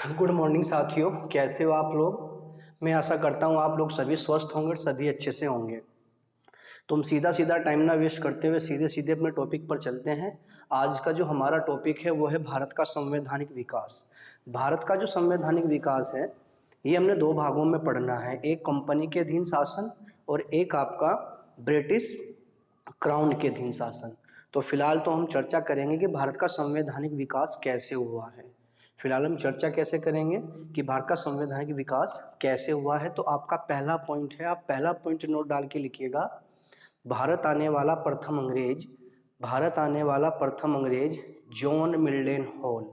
Good morning साथियों, कैसे हो आप लोग। मैं आशा करता हूँ आप लोग सभी स्वस्थ होंगे और सभी अच्छे से होंगे। तो हम सीधा सीधा टाइम ना वेस्ट करते हुए सीधे सीधे अपने टॉपिक पर चलते हैं। आज का जो हमारा टॉपिक है वो है भारत का संवैधानिक विकास। भारत का जो संवैधानिक विकास है ये हमने दो भागों में पढ़ना है, एक कंपनी के अधीन शासन और एक आपका ब्रिटिश क्राउन के अधीन शासन। तो फिलहाल तो हम चर्चा करेंगे कि भारत का संवैधानिक विकास कैसे हुआ है। फिलहाल हम चर्चा कैसे करेंगे कि भारत का संवैधानिक विकास कैसे हुआ है। तो आपका पहला पॉइंट है, आप पहला पॉइंट नोट डाल के लिखिएगा। भारत आने वाला प्रथम अंग्रेज, भारत आने वाला प्रथम अंग्रेज John Mildenhall.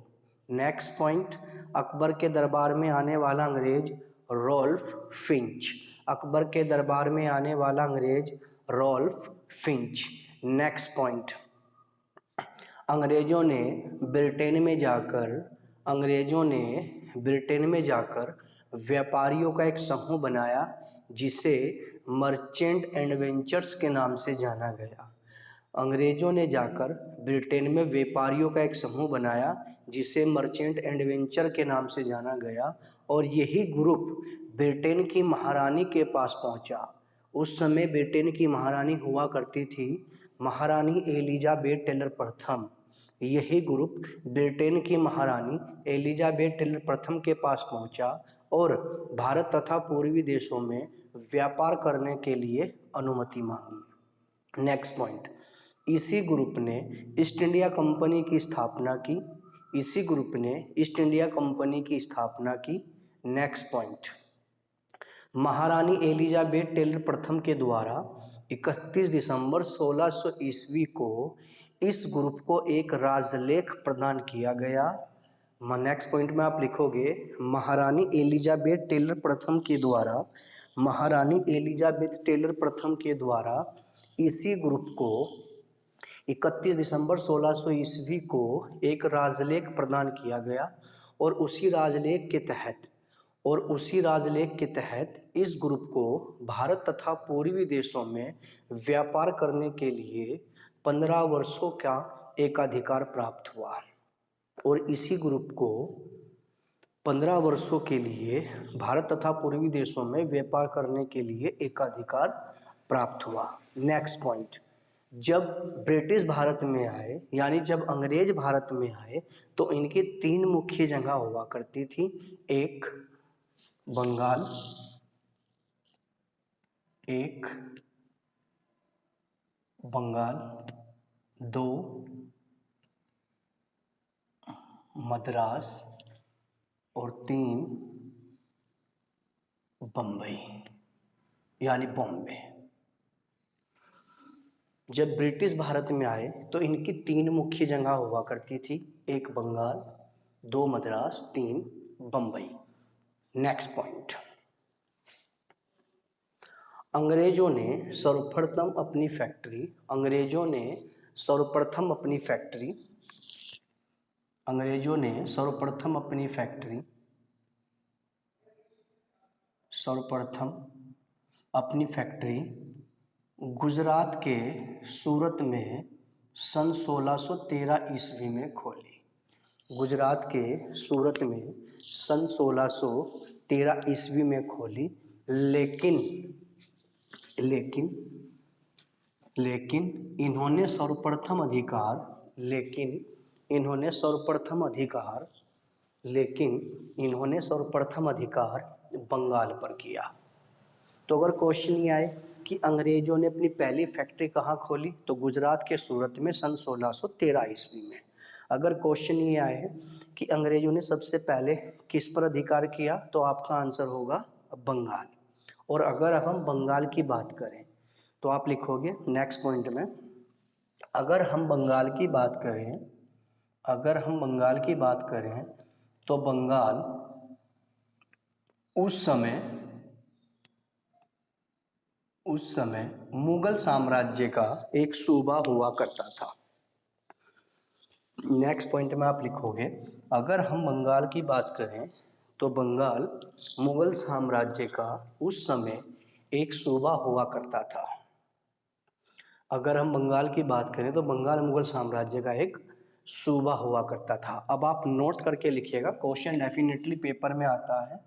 Next point, Akbar के दरबार में आने वाला अंग्रेज रॉल्फ फिंच। अकबर के दरबार में आने वाला अंग्रेज रॉल्फ फिंच। नेक्स्ट पॉइंट, अंग्रेजों ने ब्रिटेन में जाकर अंग्रेजों ने ब्रिटेन में जाकर व्यापारियों का एक समूह बनाया जिसे मर्चेंट एडवेंचर्स के नाम से जाना गया। अंग्रेजों ने जाकर ब्रिटेन में व्यापारियों का एक समूह बनाया जिसे मर्चेंट एडवेंचर के नाम से जाना गया और यही ग्रुप ब्रिटेन की महारानी के पास पहुंचा। उस समय ब्रिटेन की महारानी हुआ करती थी महारानी एलिजाबेथ टेलर प्रथम। यही ग्रुप ब्रिटेन की महारानी एलिजाबेथ टेलर प्रथम के पास पहुंचा और भारत तथा पूर्वी देशों में व्यापार करने के लिए अनुमति मांगी। नेक्स्ट पॉइंट, इसी ग्रुप ने ईस्ट इंडिया कंपनी की स्थापना की। इसी ग्रुप ने ईस्ट इंडिया कंपनी की स्थापना की। नेक्स्ट पॉइंट, महारानी एलिजाबेथ टेलर प्रथम के द्वारा 31 दिसंबर 1600 ईस्वी को इस ग्रुप को एक राजलेख प्रदान किया गया। नेक्स्ट पॉइंट में आप लिखोगे महारानी एलिजाबेथ टेलर प्रथम के द्वारा, महारानी एलिजाबेथ टेलर प्रथम के द्वारा इसी ग्रुप को 31 दिसंबर 1600 ईस्वी को एक राजलेख प्रदान किया गया और उसी राजलेख के तहत इस ग्रुप को भारत तथा पूर्वी देशों में व्यापार करने के लिए 15 वर्षों का एकाधिकार प्राप्त हुआ और इसी ग्रुप को 15 वर्षों के लिए भारत तथा पूर्वी देशों में व्यापार करने के लिए एकाधिकार प्राप्त हुआ। नेक्स्ट पॉइंट, जब ब्रिटिश भारत में आए यानी जब अंग्रेज भारत में आए तो इनकी तीन मुख्य जगह हुआ करती थी। एक बंगाल, दो मद्रास और तीन बम्बई यानी बॉम्बे। जब ब्रिटिश भारत में आए तो इनकी तीन मुख्य जगह हुआ करती थी, एक बंगाल, दो मद्रास, तीन बम्बई। नेक्स्ट पॉइंट, अंग्रेजों ने सर्वप्रथम अपनी फैक्ट्री गुजरात के सूरत में सन 1613 ईस्वी में खोली। गुजरात के सूरत में सन 1613 ईस्वी में खोली, लेकिन इन्होंने सर्वप्रथम अधिकार बंगाल पर किया। तो अगर क्वेश्चन ये आए कि अंग्रेजों ने अपनी पहली फैक्ट्री कहाँ खोली तो गुजरात के सूरत में सन 1613 ईस्वी में। अगर क्वेश्चन ये आए कि अंग्रेजों ने सबसे पहले किस पर अधिकार किया तो आपका आंसर होगा बंगाल। और अगर हम बंगाल की बात करें तो आप लिखोगे नेक्स्ट पॉइंट में, अगर हम बंगाल की बात करें तो बंगाल उस समय मुगल साम्राज्य का एक सूबा हुआ करता था। नेक्स्ट पॉइंट में आप लिखोगे अगर हम बंगाल की बात करें तो बंगाल मुगल साम्राज्य का उस समय एक सूबा हुआ करता था। अगर हम बंगाल की बात करें तो बंगाल मुगल साम्राज्य का एक सूबा हुआ करता था। अब आप नोट करके लिखिएगा, क्वेश्चन डेफिनेटली पेपर में आता है।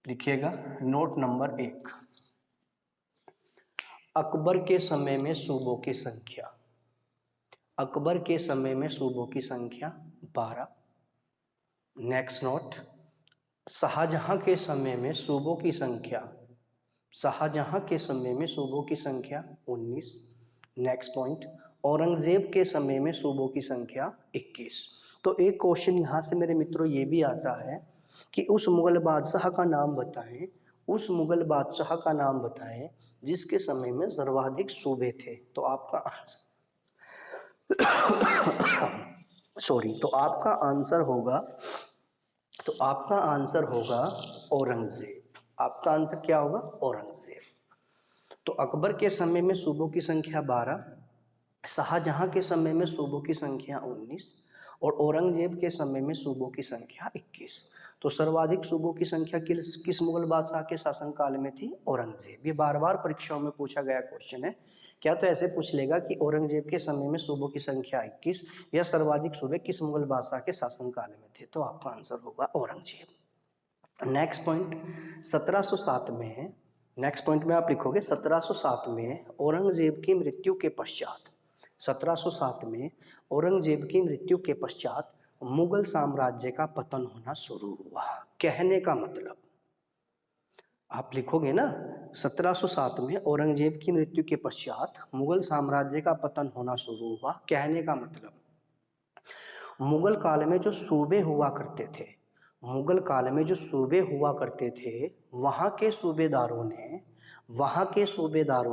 लिखिएगा नोट नंबर 1, अकबर के समय में सूबों की संख्या। अकबर के समय में सूबों की संख्या 12। नेक्स्ट नोट, शाहजहां के समय में सूबों की संख्या। शाहजहां के समय में सूबों की संख्या 19। नेक्स्ट पॉइंट, औरंगजेब के समय में सूबों की संख्या 21। तो एक क्वेश्चन यहाँ से मेरे मित्रों ये भी आता है कि उस मुगल बादशाह का नाम बताएं, उस मुगल बादशाह का नाम बताएं जिसके समय में सर्वाधिक सूबे थे। तो आपका सॉरी, तो आपका आंसर होगा, तो आपका आंसर होगा औरंगजेब। आपका आंसर क्या होगा? औरंगजेब। तो अकबर के समय में सूबों की संख्या 12, शाहजहां के समय में सूबों की संख्या 19 और औरंगजेब के समय में सूबों की संख्या 21। तो सर्वाधिक सूबों की संख्या किस मुगल बादशाह के शासनकाल में थी? औरंगजेब। ये बार बार परीक्षाओं में पूछा गया क्वेश्चन है। क्या तो ऐसे पूछ लेगा कि औरंगजेब के समय में सूबों की संख्या 21 या सर्वाधिक सूबे किस मुगल बादशाह के शासनकाल में थे? तो आपका आंसर होगा औरंगजेब। नेक्स्ट पॉइंट 1707 में, नेक्स्ट पॉइंट में आप लिखोगे 1707 में औरंगजेब की मृत्यु के पश्चात, 1707 में औरंगजेब की मृत्यु के पश्चात मुगल साम्राज्य का पतन होना शुरू हुआ। कहने का मतलब, आप लिखोगे ना 1707 में औरंगजेब की मृत्यु के पश्चात मुगल साम्राज्य का पतन होना शुरू हुआ। कहने का मतलब, मुगल काल में जो सूबे हुआ करते थे, मुगल काल में जो सूबे हुआ करते थे, वहाँ के सूबेदारों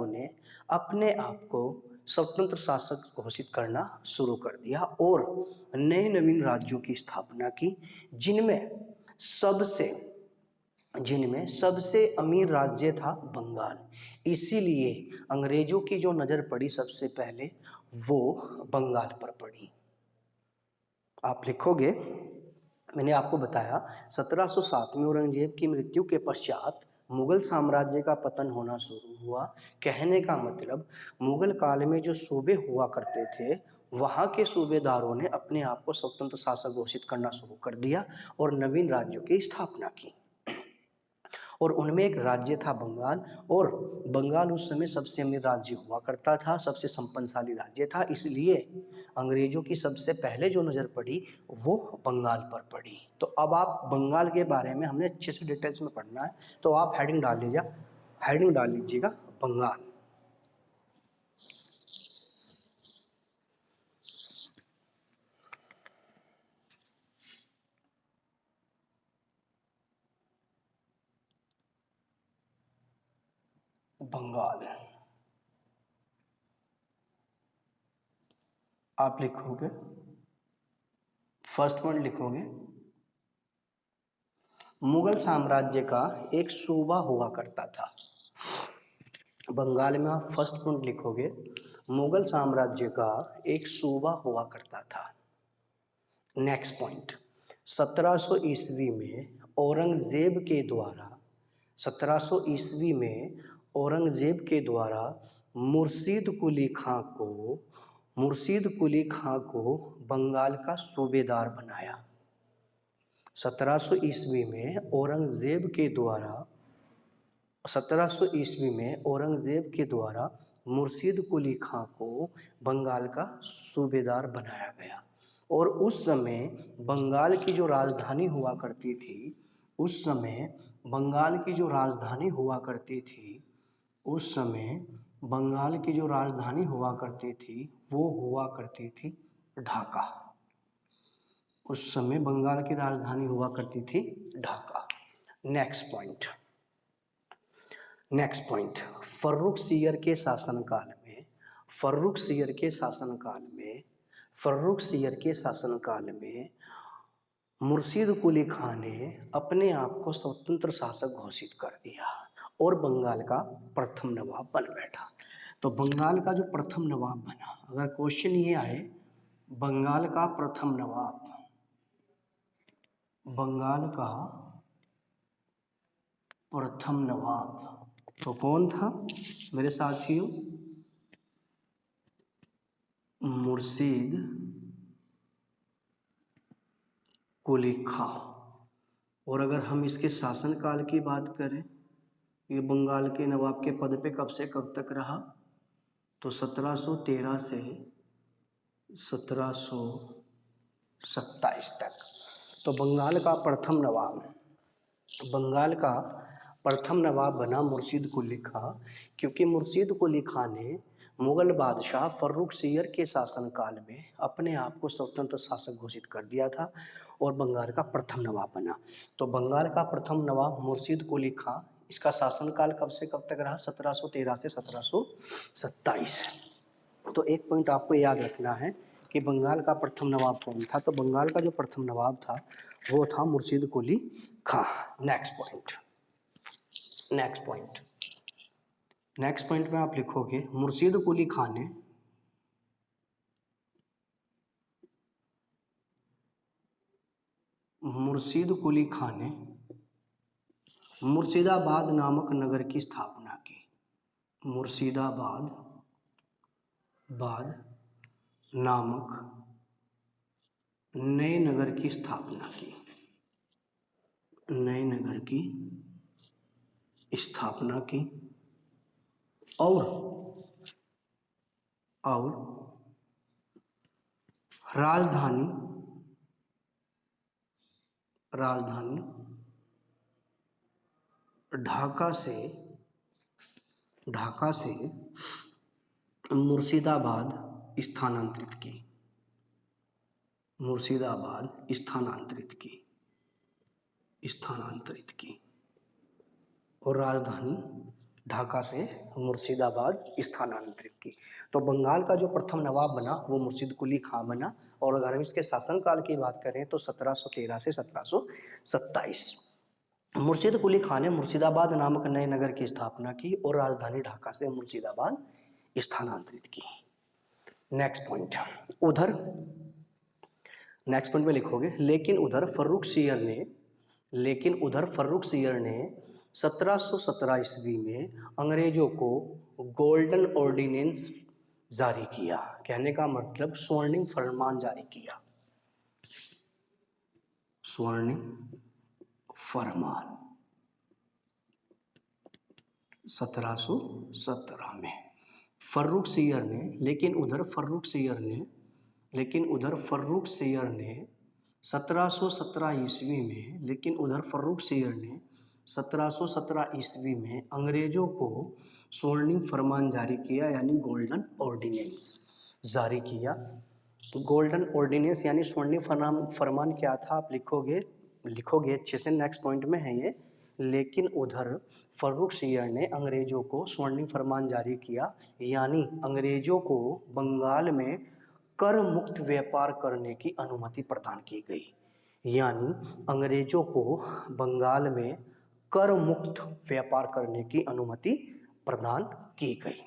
ने अपने आप को स्वतंत्र शासक घोषित करना शुरू कर दिया और नए नवीन राज्यों की स्थापना की, जिनमें सबसे अमीर राज्य था बंगाल। इसीलिए अंग्रेजों की जो नज़र पड़ी सबसे पहले वो बंगाल पर पड़ी। आप लिखोगे, मैंने आपको बताया 1707 में औरंगजेब की मृत्यु के पश्चात मुगल साम्राज्य का पतन होना शुरू हुआ। कहने का मतलब, मुगल काल में जो सूबे हुआ करते थे वहाँ के सूबेदारों ने अपने आप को स्वतंत्र शासक घोषित करना शुरू कर दिया और नवीन राज्यों की स्थापना की और उनमें एक राज्य था बंगाल। और बंगाल उस समय सबसे अमीर राज्य हुआ करता था, सबसे संपन्नशाली राज्य था। इसलिए अंग्रेजों की सबसे पहले जो नज़र पड़ी वो बंगाल पर पड़ी। तो अब आप बंगाल के बारे में हमने अच्छे से डिटेल्स में पढ़ना है, तो आप हेडिंग डाल लीजिएगा बंगाल। बंगाल आप लिखोगे, फर्स्ट पॉइंट लिखोगे मुगल साम्राज्य का एक सूबा हुआ करता था। बंगाल में आप फर्स्ट पॉइंट लिखोगे मुगल साम्राज्य का एक सूबा हुआ करता था। नेक्स्ट पॉइंट, 1700 ईस्वी में औरंगजेब के द्वारा 1700 ईस्वी में औरंगजेब के द्वारा मुर्शीद कुली खां को बंगाल का सूबेदार बनाया। 1700 ईस्वी में औरंगजेब के द्वारा 1700 ईस्वी में औरंगजेब के द्वारा मुर्शीद कुली खां को बंगाल का सूबेदार बनाया गया। और उस समय बंगाल की जो राजधानी हुआ करती थी, उस समय बंगाल की जो राजधानी हुआ करती थी, उस समय बंगाल की जो राजधानी हुआ करती थी वो हुआ करती थी ढाका। उस समय बंगाल की राजधानी हुआ करती थी ढाका। नेक्स्ट पॉइंट, फर्रुख सियर के शासनकाल में मुर्शीद कुली खां ने अपने आप को स्वतंत्र शासक घोषित कर दिया और बंगाल का प्रथम नवाब बन बैठा। तो बंगाल का जो प्रथम नवाब बना, अगर क्वेश्चन ये आए बंगाल का प्रथम नवाब तो कौन था मेरे साथियों? मुर्शीद कुली खां। और अगर हम इसके शासनकाल की बात करें, ये बंगाल के नवाब के पद पे कब से कब तक रहा, तो 1713 से 1727 तक। तो बंगाल का प्रथम नवाब बना मुर्शीद कुली खां, क्योंकि मुर्शीद कुली खां ने मुगल बादशाह फर्रुख सियर के शासनकाल में अपने आप को स्वतंत्र शासक घोषित कर दिया था और बंगाल का प्रथम नवाब बना। तो बंगाल का प्रथम नवाब मुर्शीद कुली खां, इसका शासनकाल कब से कब तक रहा, 1713 से 1727। तो एक पॉइंट आपको याद रखना है कि बंगाल का प्रथम नवाब कौन था। तो बंगाल का जो प्रथम नवाब था वो था मुर्शीद कुली खां। नेक्स्ट पॉइंट में आप लिखोगे मुर्शीद कुली खां ने मुर्शिदाबाद नामक नगर की स्थापना की। मुर्शिदाबाद नामक नए नगर की स्थापना की और राजधानी ढाका से मुर्शिदाबाद स्थानांतरित की और राजधानी ढाका से मुर्शिदाबाद स्थानांतरित की। तो बंगाल का जो प्रथम नवाब बना वो मुर्शीद कुली खां बना। और अगर हम इसके शासनकाल की बात करें तो 1713 से 1727। मुर्शीद कुली खां ने मुर्शिदाबाद नामक नए नगर की स्थापना की और राजधानी ढाका से मुर्शिदाबाद स्थानांतरित की। नेक्स्ट पॉइंट में लिखोगे लेकिन उधर फर्रुख सियर ने 1717 ईस्वी में अंग्रेजों को गोल्डन ऑर्डिनेंस जारी किया। कहने का मतलब स्वर्णिम फरमान जारी किया। स्वर्णिम फरमान 1717 में फर्रुख सियर ने, लेकिन उधर फर्रुख सियर ने 1717 ईस्वी में अंग्रेजों को स्वर्णिम फरमान जारी किया, यानी गोल्डन ऑर्डिनेंस जारी किया। गोल्डन ऑर्डिनेंस यानी स्वर्णिम फरमान क्या था, आप लिखोगे अच्छे से, नेक्स्ट पॉइंट में है ये। लेकिन उधर फर्रुख सियर ने अंग्रेजों को स्वर्णिम फरमान जारी किया, यानी अंग्रेजों को बंगाल में कर मुक्त व्यापार करने की अनुमति प्रदान की गई। यानी अंग्रेजों को बंगाल में कर मुक्त व्यापार करने की अनुमति प्रदान की गई।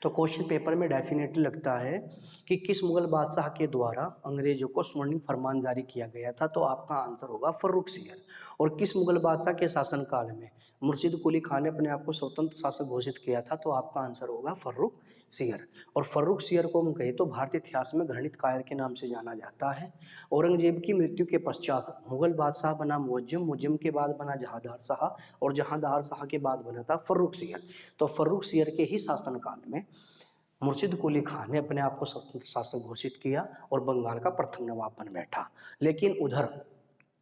तो क्वेश्चन पेपर में डेफिनेटली लगता है कि किस मुगल बादशाह के द्वारा अंग्रेजों को स्वर्णिम फरमान जारी किया गया था, तो आपका आंसर होगा फर्रुख सियर। और किस मुगल बादशाह के शासनकाल में मुर्शीद कुली खां ने अपने आप को स्वतंत्र शासक घोषित किया था, तो आपका आंसर होगा फर्रुख सियर। और फर्रुख सियर को हम कहें तो भारतीय इतिहास में घृणित कायर के नाम से जाना जाता है। औरंगजेब की मृत्यु के पश्चात मुगल बादशाह बना मुअज्जम के बाद बना जहांदार शाह, और जहांदार शाह के बाद बना था फर्रुख सियर। तो फर्रुख सियर के ही शासनकाल में मुर्शीद कुली खां ने अपने आप को स्वतंत्र शासक घोषित किया और बंगाल का प्रथम नवाब बन बैठा। लेकिन उधर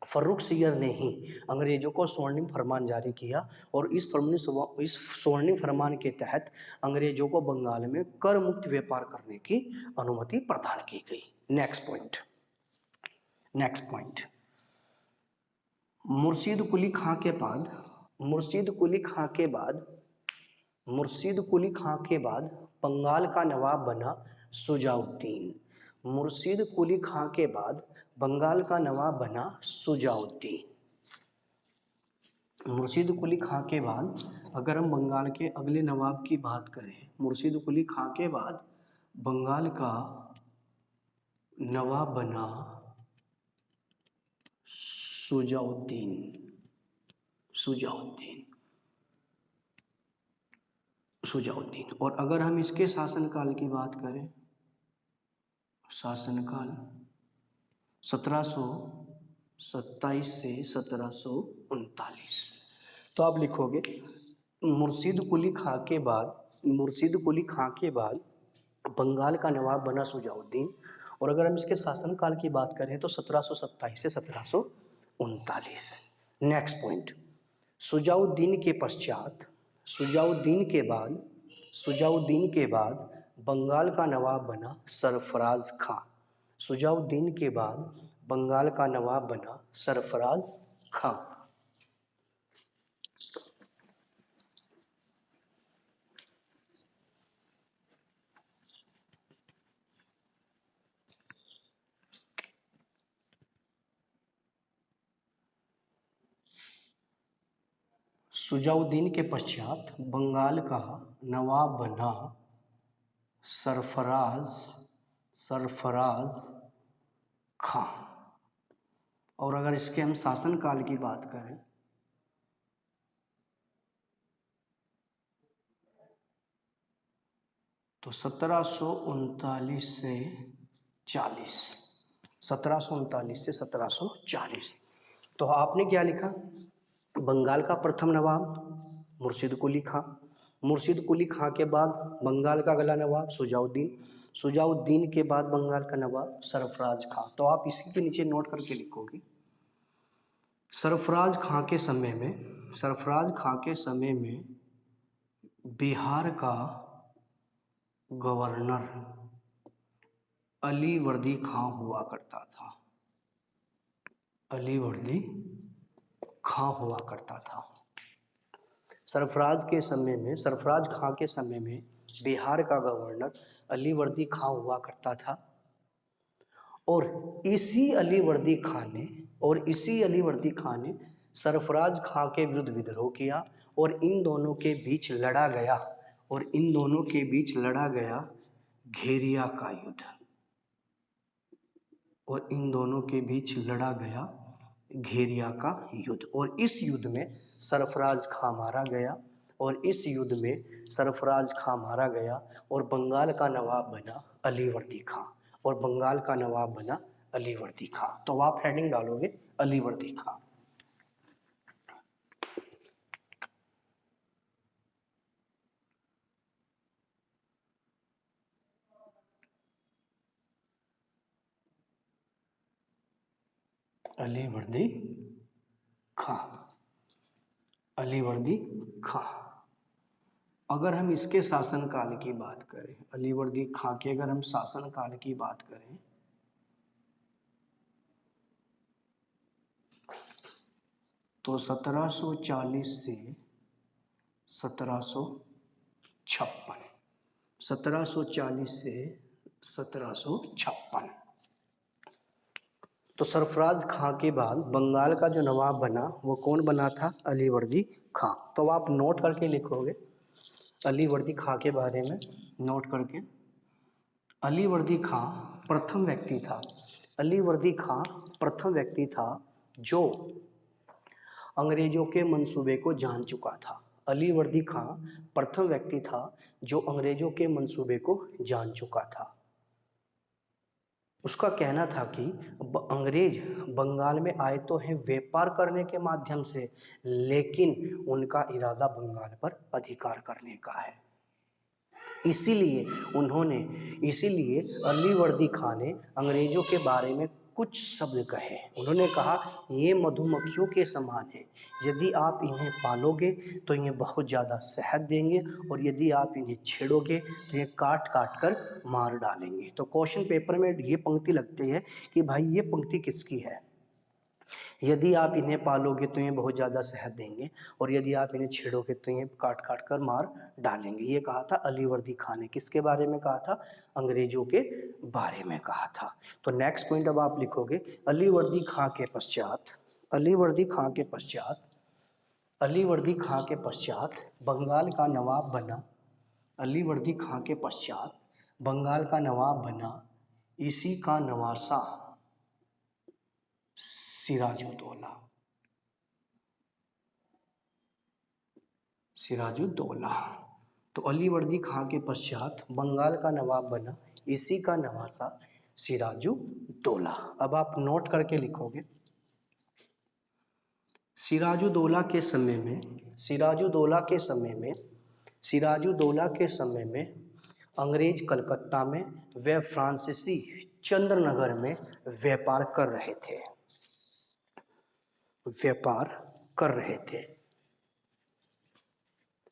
फर्रुख सियर ने ही अंग्रेजों को स्वर्णिम फरमान जारी किया और इस स्वर्णिम फरमान के तहत अंग्रेजों को बंगाल में कर मुक्त व्यापार करने की अनुमति प्रदान की गई। नेक्स्ट पॉइंट मुर्शीद कुली खां के बाद बंगाल का नवाब बना शुजाउद्दीन। मुर्शीद कुली खां के बाद बंगाल का नवाब बना शुजाउद्दीन। मुर्शीद कुली खां के बाद अगर हम बंगाल के अगले नवाब की बात करें, मुर्शीद कुली खां के बाद बंगाल का नवाब बना शुजाउद्दीन। और अगर हम इसके शासनकाल की बात करें शासनकाल 1727 से 1739। तो आप लिखोगे मुर्शिद कुली खां के बाद बंगाल का नवाब बना शुजाउद्दीन। और अगर हम इसके शासनकाल की बात करें तो 1727 से 1739। नेक्स्ट पॉइंट, शुजाउद्दीन के बाद बंगाल का नवाब बना सरफराज खां। शुजाउद्दीन के बाद बंगाल का नवाब बना सरफराज खां। शुजाउद्दीन के पश्चात बंगाल का नवाब बना सरफराज खां। और अगर इसके हम शासनकाल की बात करें तो 1739 से 40। 1739 से 1740। तो आपने क्या लिखा, बंगाल का प्रथम नवाब मुर्शिद कुली खां। मुर्शिद कुली खां के बाद बंगाल का अगला नवाब शुजाउद्दीन के बाद बंगाल का नवाब सरफराज खां। तो आप इसी के नीचे नोट करके लिखोगे, सरफराज खां के समय में बिहार का गवर्नर अलीवर्दी खां हुआ करता था। सरफराज खां के समय में बिहार का गवर्नर अलीवर्दी खां हुआ करता था। और इसी अलीवर्दी खां ने सरफराज खां के विरुद्ध विद्रोह किया और इन दोनों के बीच लड़ा गया घेरिया का युद्ध। और इस युद्ध में सरफराज खां मारा गया और बंगाल का नवाब बना अलीवर्दी खां। तो आप हेडिंग डालोगे अलीवर्दी खां। अलीवर्दी खां। अगर हम इसके शासनकाल की बात करें, अलीवर्दी खां के अगर हम शासनकाल की बात करें तो 1740 से 1756। तो सरफराज खां के बाद बंगाल का जो नवाब बना वो कौन बना था, अलीवर्दी खां। तो आप नोट करके लिखोगे अलीवर्दी खां के बारे में, नोट करके, अलीवर्दी खां प्रथम व्यक्ति था जो अंग्रेजों के मंसूबे को जान चुका था। उसका कहना था कि अंग्रेज बंगाल में आए तो हैं व्यापार करने के माध्यम से, लेकिन उनका इरादा बंगाल पर अधिकार करने का है। इसीलिए अलीवर्दी खां ने अंग्रेजों के बारे में कुछ शब्द कहे। उन्होंने कहा, ये मधुमक्खियों के समान है, यदि आप इन्हें पालोगे तो ये बहुत ज़्यादा शहद देंगे, और यदि आप इन्हें छेड़ोगे तो ये काट काट कर मार डालेंगे। तो क्वेश्चन पेपर में ये पंक्ति लगती है कि भाई ये पंक्ति किसकी है, यदि आप इन्हें पालोगे तो ये बहुत ज़्यादा शहद देंगे, और यदि आप इन्हें छेड़ोगे तो ये काट काट कर मार डालेंगे। ये कहा था अलीवर्दी खां ने। किसके बारे में कहा था, अंग्रेजों के बारे में कहा था। तो नेक्स्ट पॉइंट अब आप लिखोगे, अलीवर्दी खां के पश्चात बंगाल का नवाब बना इसी का नवासा सिराजुद्दौला। तो अलीवर्दी खां के पश्चात बंगाल का नवाब बना इसी का नवासा सिराजुद्दौला। अब आप नोट करके लिखोगे, सिराजुद्दौला के समय में अंग्रेज कलकत्ता में व फ्रांसीसी चंद्रनगर में व्यापार कर रहे थे।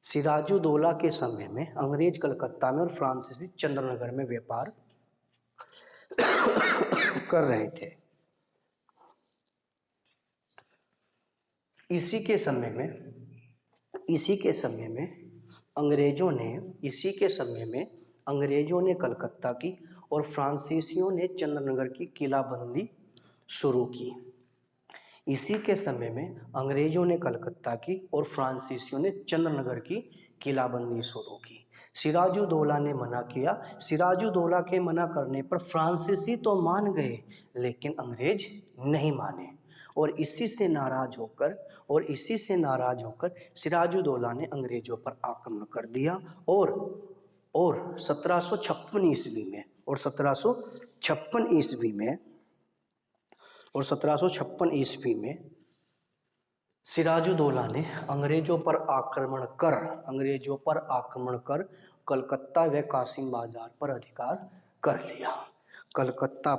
सिराजुद्दौला के समय में अंग्रेज कलकत्ता में और फ्रांसीसी चंद्रनगर में व्यापार कर रहे थे। इसी के समय में अंग्रेजों ने कलकत्ता की और फ्रांसीसियों ने चंद्रनगर की किलाबंदी शुरू की। इसी के समय में अंग्रेजों ने कलकत्ता की और फ्रांसीसियों ने चंद्रनगर की किलाबंदी शुरू की। सिराजुद्दौला ने मना किया। सिराजुद्दौला के मना करने पर फ्रांसीसी तो मान गए लेकिन अंग्रेज नहीं माने, और इसी से नाराज होकर सिराजुद्दौला ने अंग्रेजों पर आक्रमण कर दिया और 1756 ईस्वी में सिराजुद्दौला ने अंग्रेजों पर आक्रमण कर कलकत्ता व कासिम बाजार पर अधिकार कर लिया। कलकत्ता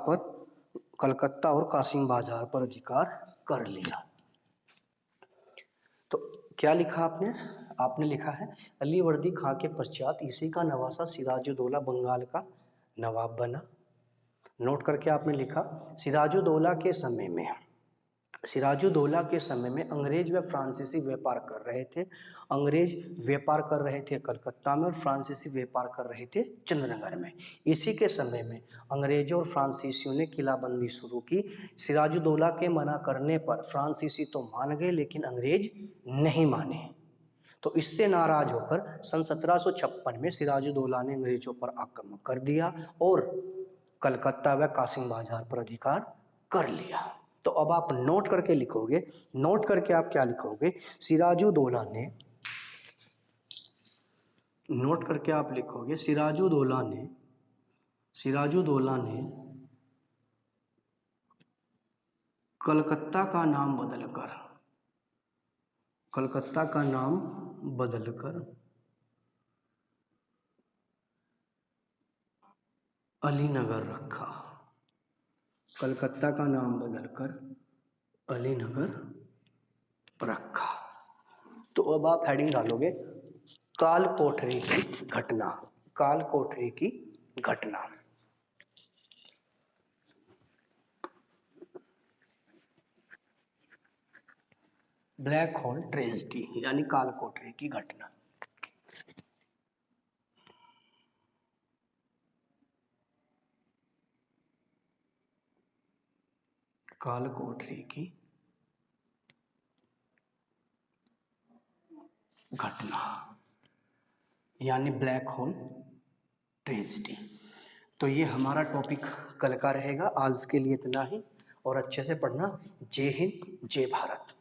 और कासिम बाजार पर अधिकार कर लिया। तो क्या लिखा आपने लिखा है, अलीवर्दी खां के पश्चात इसी का नवासा सिराजुद्दौला बंगाल का नवाब बना। नोट करके आपने लिखा, सिराजुद्दौला के समय में अंग्रेज व फ्रांसीसी व्यापार कर रहे थे। अंग्रेज व्यापार कर रहे थे कलकत्ता में और फ्रांसीसी व्यापार कर रहे थे चंद्रनगर में। इसी के समय में अंग्रेजों और फ्रांसीसियों ने किलाबंदी शुरू की। सिराजुद्दौला के मना करने पर फ्रांसीसी तो मान गए लेकिन अंग्रेज नहीं माने, तो इससे नाराज होकर सन 1756 में सिराजुद्दौला ने अंग्रेजों पर आक्रमण कर दिया और कलकत्ता व कासिम बाजार पर अधिकार कर लिया। तो अब आप नोट करके आप क्या लिखोगे, सिराजुद्दौला ने कलकत्ता का नाम बदलकर अलीनगर रखा। कलकत्ता का नाम बदलकर अलीनगर रखा। तो अब आप हेडिंग डालोगे, कालकोठरी की घटना। ब्लैक होल ट्रेजेडी यानी कालकोठरी की घटना। कालकोठरी की घटना यानी ब्लैक होल ट्रेजेडी। तो ये हमारा टॉपिक कल का रहेगा। आज के लिए इतना ही, और अच्छे से पढ़ना। जय हिंद, जय भारत।